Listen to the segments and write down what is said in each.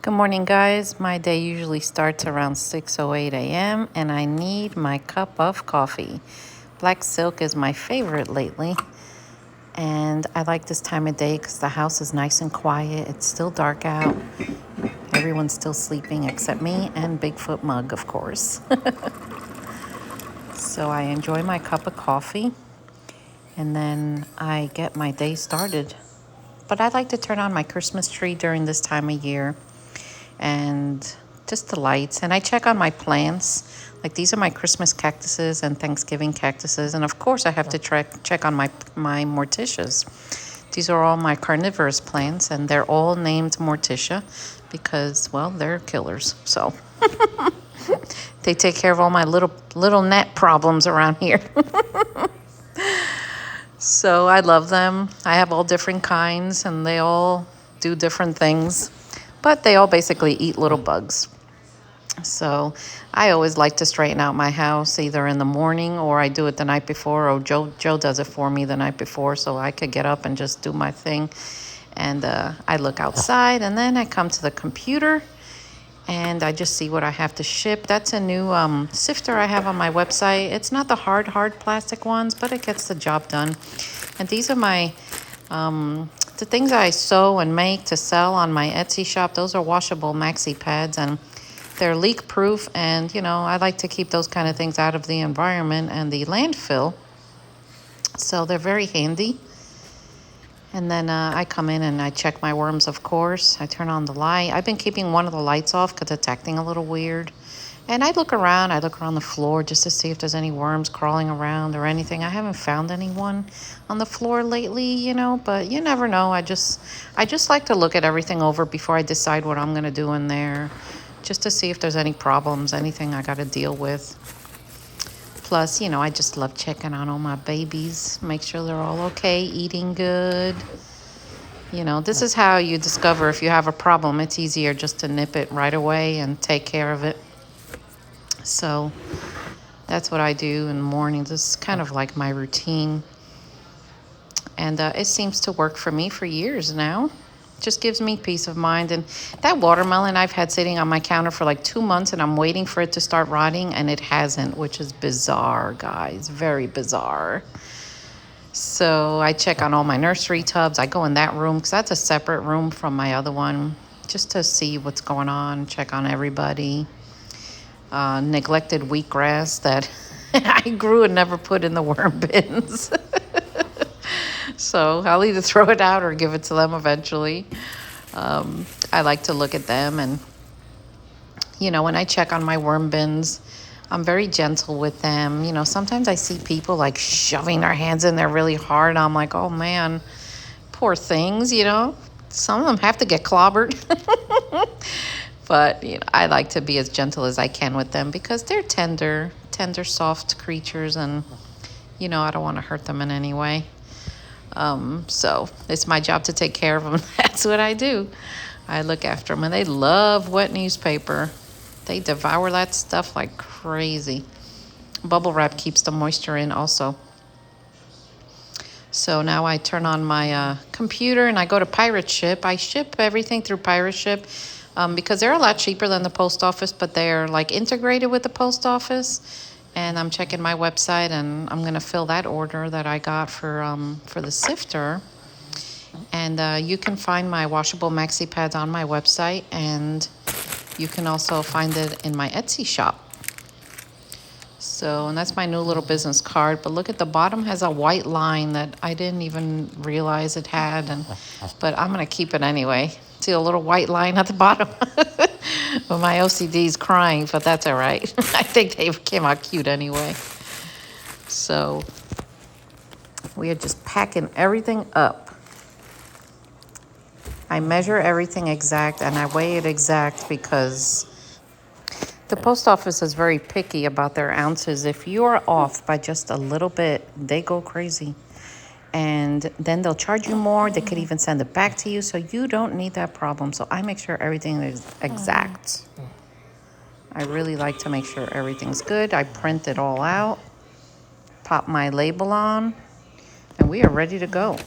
Good morning, guys. My day usually starts around 6:08 a.m. and I need my cup of coffee. Black silk is my favorite lately, and I like this time of day because the house is nice and quiet. It's still dark out. Everyone's still sleeping except me and Bigfoot Mug, of course. So I enjoy my cup of coffee and then I get my day started. But I like to turn on my Christmas tree during this time of year and just the lights. And I check on my plants. Like these are my Christmas cactuses and Thanksgiving cactuses. And of course I have to check on my morticias. These are all my carnivorous plants and they're all named Morticia because, well, they're killers. So they take care of all my little gnat problems around here. So I love them. I have all different kinds and they all do different things, but they all basically eat little bugs. So I always like to straighten out my house either in the morning or I do it the night before, or Joe does it for me the night before so I could get up and just do my thing. And I look outside and then I come to the computer and I just see what I have to ship. That's a new sifter I have on my website. It's not the hard plastic ones, but it gets the job done. And these are my the things I sew and make to sell on my Etsy shop. Those are washable maxi pads and they're leak proof. And, you know, I like to keep those kind of things out of the environment and the landfill. So they're very handy. And then I come in and I check my worms, of course. I turn on the light. I've been keeping one of the lights off because it's acting a little weird. And I look around the floor just to see if there's any worms crawling around or anything. I haven't found anyone on the floor lately, you know, but you never know. I just like to look at everything over before I decide what I'm going to do in there, just to see if there's any problems, anything I got to deal with. Plus, you know, I just love checking on all my babies, make sure they're all okay, eating good. You know, this is how you discover if you have a problem. It's easier just to nip it right away and take care of it. So that's what I do in the morning. This is kind of like my routine. And it seems to work for me for years now. Just gives me peace of mind. And that watermelon I've had sitting on my counter for like 2 months and I'm waiting for it to start rotting and it hasn't, which is bizarre, guys. Very bizarre. So I check on all my nursery tubs. I go in that room because that's a separate room from my other one, just to see what's going on, check on everybody. Neglected wheatgrass that I grew and never put in the worm bins. So I'll either throw it out or give it to them eventually. I like to look at them and, you know, when I check on my worm bins, I'm very gentle with them. You know, sometimes I see people like shoving their hands in there really hard. I'm like, oh man, poor things, you know. Some of them have to get clobbered. But, you know, I like to be as gentle as I can with them because they're tender, soft creatures. And, you know, I don't want to hurt them in any way. So it's my job to take care of them. That's what I do. I look after them and they love wet newspaper. They devour that stuff like crazy. Bubble wrap keeps the moisture in also. So now I turn on my computer and I go to Pirate Ship. I ship everything through Pirate Ship because they're a lot cheaper than the post office, but they're like integrated with the post office. And I'm checking my website and I'm going to fill that order that I got for the sifter. And you can find my washable maxi pads on my website, and you can also find it in my Etsy shop. So, and that's my new little business card. But look at the bottom has a white line that I didn't even realize it had. But I'm going to keep it anyway. See a little white line at the bottom? Well, my OCD is crying, but that's all right. I think they came out cute anyway. So we are just packing everything up. I measure everything exact and I weigh it exact because the post office is very picky about their ounces. If you're off by just a little bit, they go crazy. And then they'll charge you more. They could even send it back to you. So you don't need that problem. So I make sure everything is exact. I really like to make sure everything's good. I print it all out, pop my label on, and we are ready to go.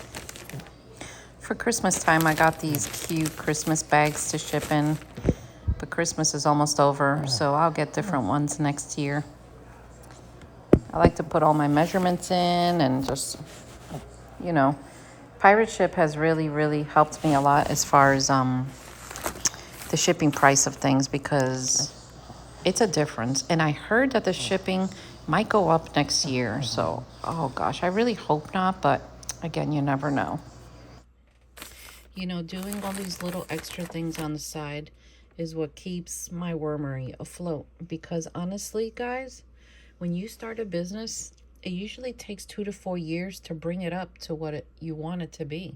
For Christmas time, I got these cute Christmas bags to ship in, but Christmas is almost over, so I'll get different ones next year. I like to put all my measurements in and just, you know, Pirate Ship has really, really helped me a lot as far as the shipping price of things, because it's a difference. And I heard that the shipping might go up next year. So, oh gosh, I really hope not. But again, you never know. You know, doing all these little extra things on the side is what keeps my wormery afloat. Because honestly, guys, when you start a business, it usually takes 2 to 4 years to bring it up to what you want it to be.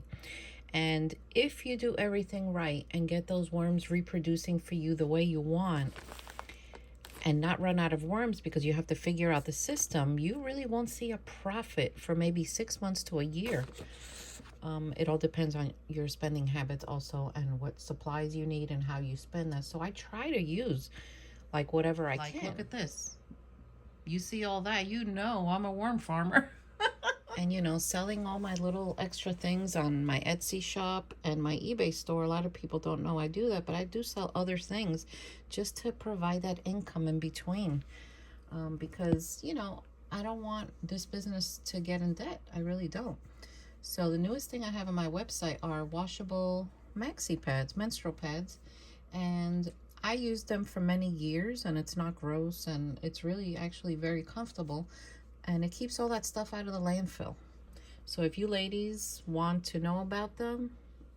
And if you do everything right and get those worms reproducing for you the way you want, and not run out of worms because you have to figure out the system, you really won't see a profit for maybe 6 months to a year. It all depends on your spending habits also, and what supplies you need and how you spend that. So I try to use like whatever I can. Look at this. You see all that, you know I'm a worm farmer. And you know, selling all my little extra things on my Etsy shop and my eBay store, a lot of people don't know I do that, but I do sell other things just to provide that income in between. Because, you know, I don't want this business to get in debt. I really don't. So the newest thing I have on my website are washable maxi pads, menstrual pads, and I used them for many years, and it's not gross, and it's really actually very comfortable, and it keeps all that stuff out of the landfill. So if you ladies want to know about them,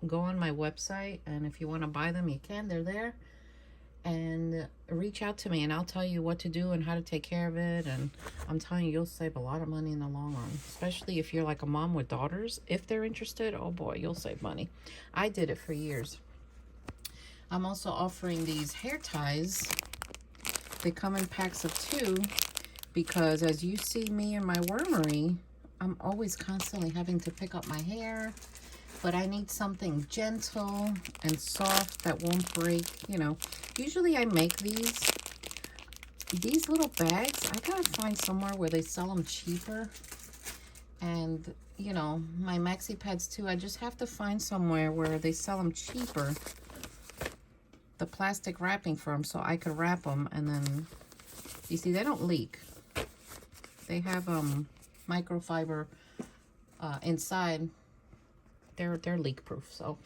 go on my website, and if you want to buy them, you can. They're there. And reach out to me, and I'll tell you what to do and how to take care of it. And I'm telling you, you'll save a lot of money in the long run, especially if you're like a mom with daughters. If they're interested, oh boy, you'll save money. I did it for years. I'm also offering these hair ties. They come in packs of 2, because as you see me in my wormery, I'm always constantly having to pick up my hair, but I need something gentle and soft that won't break, you know. Usually I make these little bags. I gotta find somewhere where they sell them cheaper. And, you know, my maxi pads too, I just have to find somewhere where they sell them cheaper, the plastic wrapping for them, so I could wrap them. And then, you see, they don't leak. They have microfiber inside. They're leak proof. So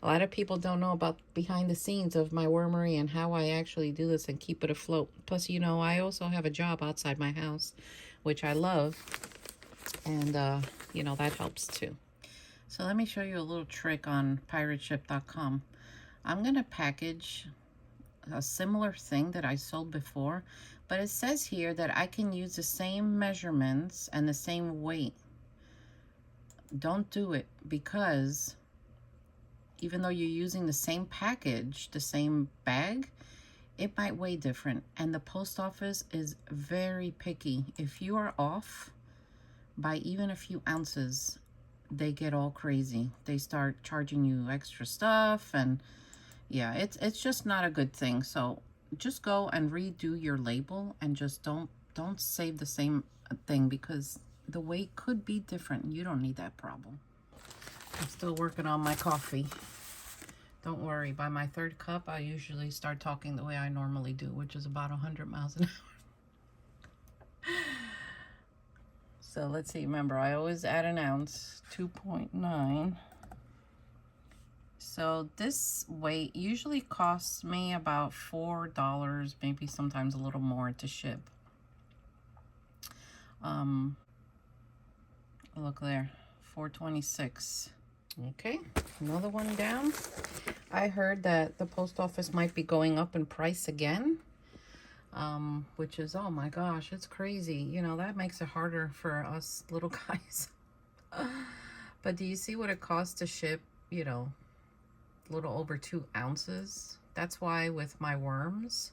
a lot of people don't know about behind the scenes of my wormery and how I actually do this and keep it afloat. Plus, you know, I also have a job outside my house, which I love, and you know, that helps too. So let me show you a little trick on pirateship.com. I'm gonna package a similar thing that I sold before, but it says here that I can use the same measurements and the same weight. Don't do it, because even though you're using the same package, the same bag, it might weigh different. And the post office is very picky. If you are off by even a few ounces, they get all crazy. They start charging you extra stuff, and yeah, it's just not a good thing. So just go and redo your label, and just don't save the same thing, because the weight could be different. You don't need that problem. I'm still working on my coffee. Don't worry, by my 3rd cup, I usually start talking the way I normally do, which is about 100 miles an hour. So let's see, remember, I always add an ounce, 2.9. So this weight usually costs me about $4, maybe sometimes a little more to ship. Look there, $4.26. Okay, another one down. I heard that the post office might be going up in price again, which is, oh my gosh, it's crazy. You know, that makes it harder for us little guys. But do you see what it costs to ship, you know, a little over 2 ounces? That's why with my worms,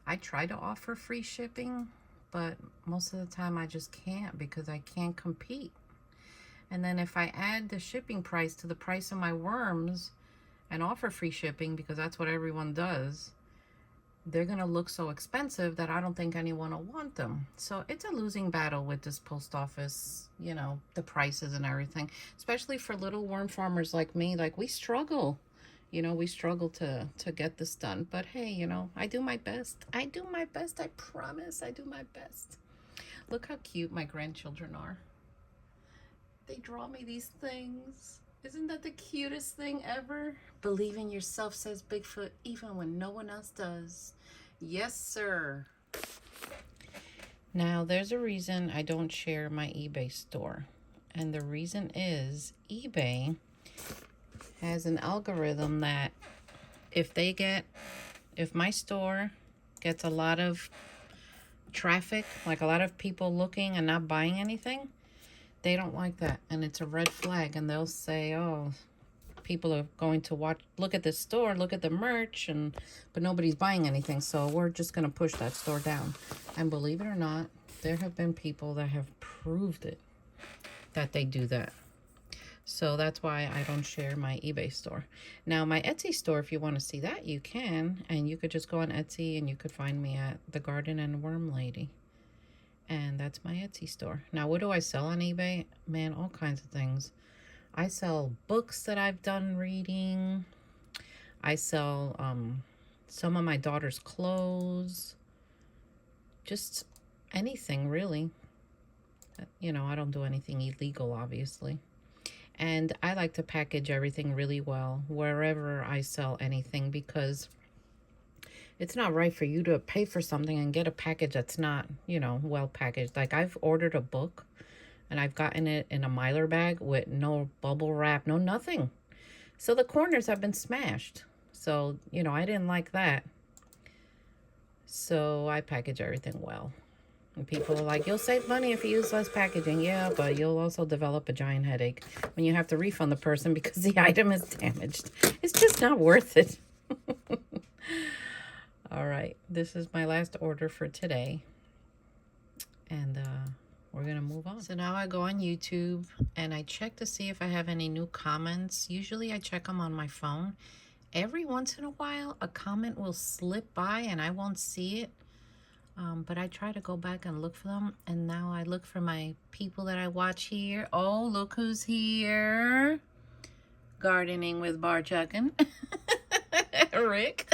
I try to offer free shipping, but most of the time I just can't, because I can't compete. And then if I add the shipping price to the price of my worms and offer free shipping, because that's what everyone does, they're going to look so expensive that I don't think anyone will want them. So it's a losing battle with this post office, you know, the prices and everything, especially for little worm farmers like me. Like, we struggle, you know, we struggle to get this done. But hey, you know, I do my best. I do my best. I promise I do my best. Look how cute my grandchildren are. They draw me these things. Isn't that the cutest thing ever? Believe in yourself, says Bigfoot, even when no one else does. Yes, sir. Now, there's a reason I don't share my eBay store. And the reason is eBay has an algorithm that if my store gets a lot of traffic, like a lot of people looking and not buying anything, they don't like that, and it's a red flag, and they'll say, oh, people are going to look at this store, look at the merch, but nobody's buying anything, so we're just going to push that store down. And believe it or not, there have been people that have proved it, that they do that. So that's why I don't share my eBay store. Now, my Etsy store, if you want to see that, you can, and you could just go on Etsy, and you could find me at The Garden and Worm Lady. And that's my Etsy store. Now, what do I sell on eBay? Man, all kinds of things. I sell books that I've done reading. I sell some of my daughter's clothes. Just anything, really. You know, I don't do anything illegal, obviously. And I like to package everything really well wherever I sell anything, because it's not right for you to pay for something and get a package that's not, you know, well packaged. Like, I've ordered a book and I've gotten it in a Mylar bag with no bubble wrap, no nothing. So the corners have been smashed. So, you know, I didn't like that. So I package everything well. And people are like, you'll save money if you use less packaging. Yeah, but you'll also develop a giant headache when you have to refund the person because the item is damaged. It's just not worth it. All right, this is my last order for today, and we're gonna move on. So now I go on YouTube and I check to see if I have any new comments. Usually I check them on my phone. Every once in a while a comment will slip by and I won't see it, but I try to go back and look for them. And now I look for my people that I watch here. Oh, look who's here. Gardening with Bar Chuckin'. Rick.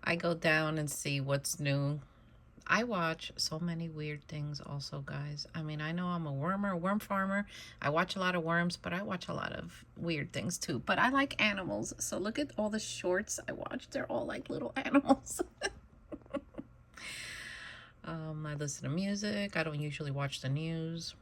I go down and see what's new. I watch so many weird things also, guys. I mean, I know I'm a worm farmer. I watch a lot of worms, but I watch a lot of weird things too. But I like animals. So look at all the shorts I watch. They're all like little animals. I listen to music. I don't usually watch the news.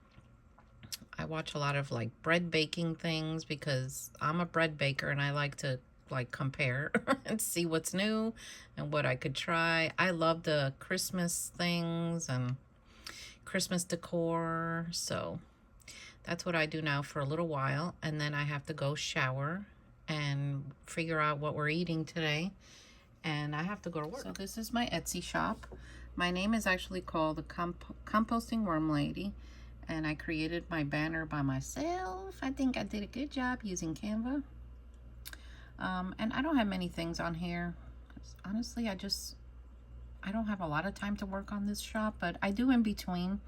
I watch a lot of like bread baking things because I'm a bread baker and I like to like compare and see what's new and what I could try. I love the Christmas things and Christmas decor, so that's what I do now for a little while, and then I have to go shower and figure out what we're eating today, and I have to go to work. So this is my Etsy shop. My name is actually called the Composting Worm Lady, and I created my banner by myself. I think I did a good job using Canva. And I don't have many things on here. Honestly, I don't have a lot of time to work on this shop, but I do in between.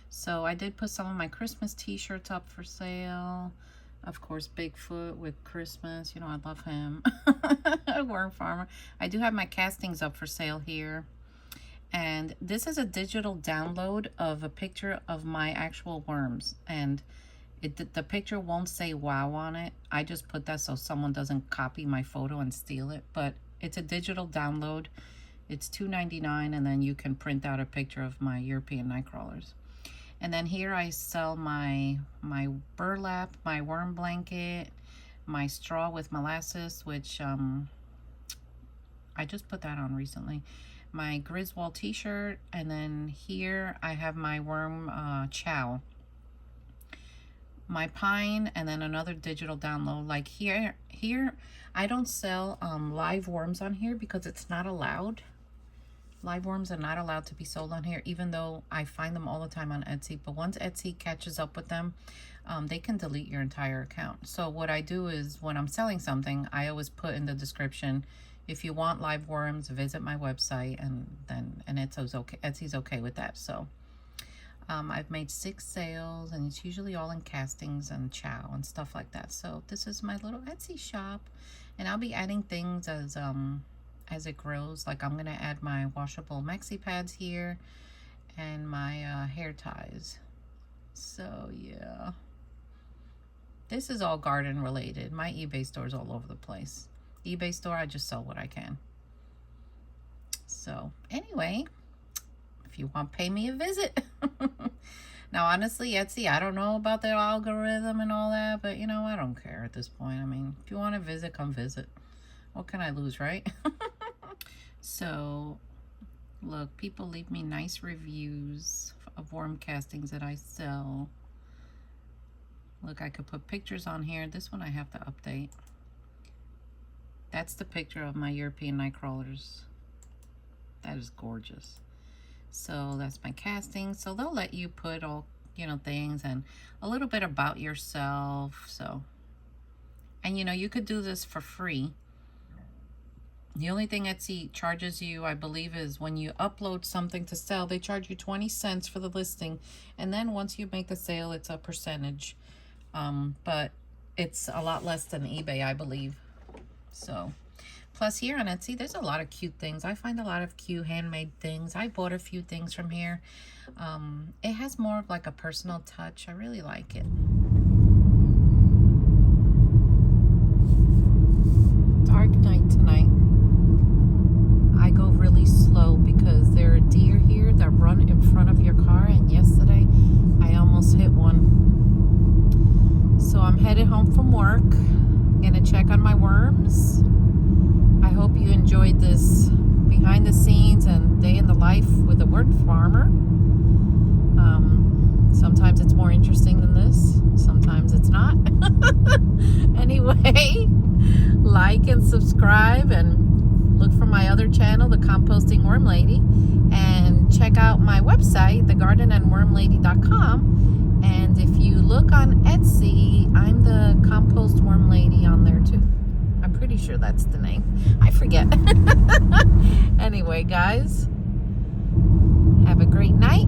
So I did put some of my Christmas t-shirts up for sale. Of course, Bigfoot with Christmas. You know, I love him. A worm farmer. I do have my castings up for sale here. And this is a digital download of a picture of my actual worms. And the picture won't say wow on it. I just put that so someone doesn't copy my photo and steal it. But it's a digital download. It's $2.99, and then you can print out a picture of my European night crawlers. And then here I sell my burlap, my worm blanket, my straw with molasses, which I just put that on recently. My Griswold t-shirt, and then here I have my worm chow. My pine, and then another digital download. Like here I don't sell live worms on here because it's not allowed. Live worms are not allowed to be sold on here, even though I find them all the time on Etsy. But once Etsy catches up with them, they can delete your entire account. So what I do is when I'm selling something, I always put in the description, If you want live worms, visit my website, and Etsy's okay. Etsy's okay with that. So I've made 6 sales, and it's usually all in castings and chow and stuff like that. So this is my little Etsy shop, and I'll be adding things as it grows. Like I'm gonna add my washable maxi pads here and my hair ties. So yeah, this is all garden related. My eBay store is all over the place. eBay store, I just sell what I can. So anyway, if you want, pay me a visit. Now honestly, Etsy, I don't know about their algorithm and all that, but you know, I don't care at this point. I mean, if you want to visit, come visit. What can I lose, right? So look, people leave me nice reviews of worm castings that I sell. Look, I could put pictures on here. This one I have to update. That's the picture of my European night crawlers. That is gorgeous. So that's my casting. So they'll let you put all, you know, things and a little bit about yourself. So, and you know, you could do this for free. The only thing Etsy charges you, I believe, is when you upload something to sell, they charge you 20 cents for the listing. And then once you make the sale, it's a percentage. But it's a lot less than eBay, I believe. So, plus here on Etsy, there's a lot of cute things. I find a lot of cute handmade things. I bought a few things from here. It has more of like a personal touch. I really like it. Dark night tonight. I go really slow because there are deer here that run in front of your car, and yesterday I almost hit one. So I'm headed home from work. Gonna check on my worms. I hope you enjoyed this behind the scenes and day in the life with a worm farmer. Sometimes it's more interesting than this, sometimes it's not. Anyway, like and subscribe, and look for my other channel, The Composting Worm Lady, and check out my website, thegardenandwormlady.com. And if you look on Etsy, I'm the Compost Worm Lady on there too. I'm pretty sure that's the name. I forget. Anyway, guys, have a great night.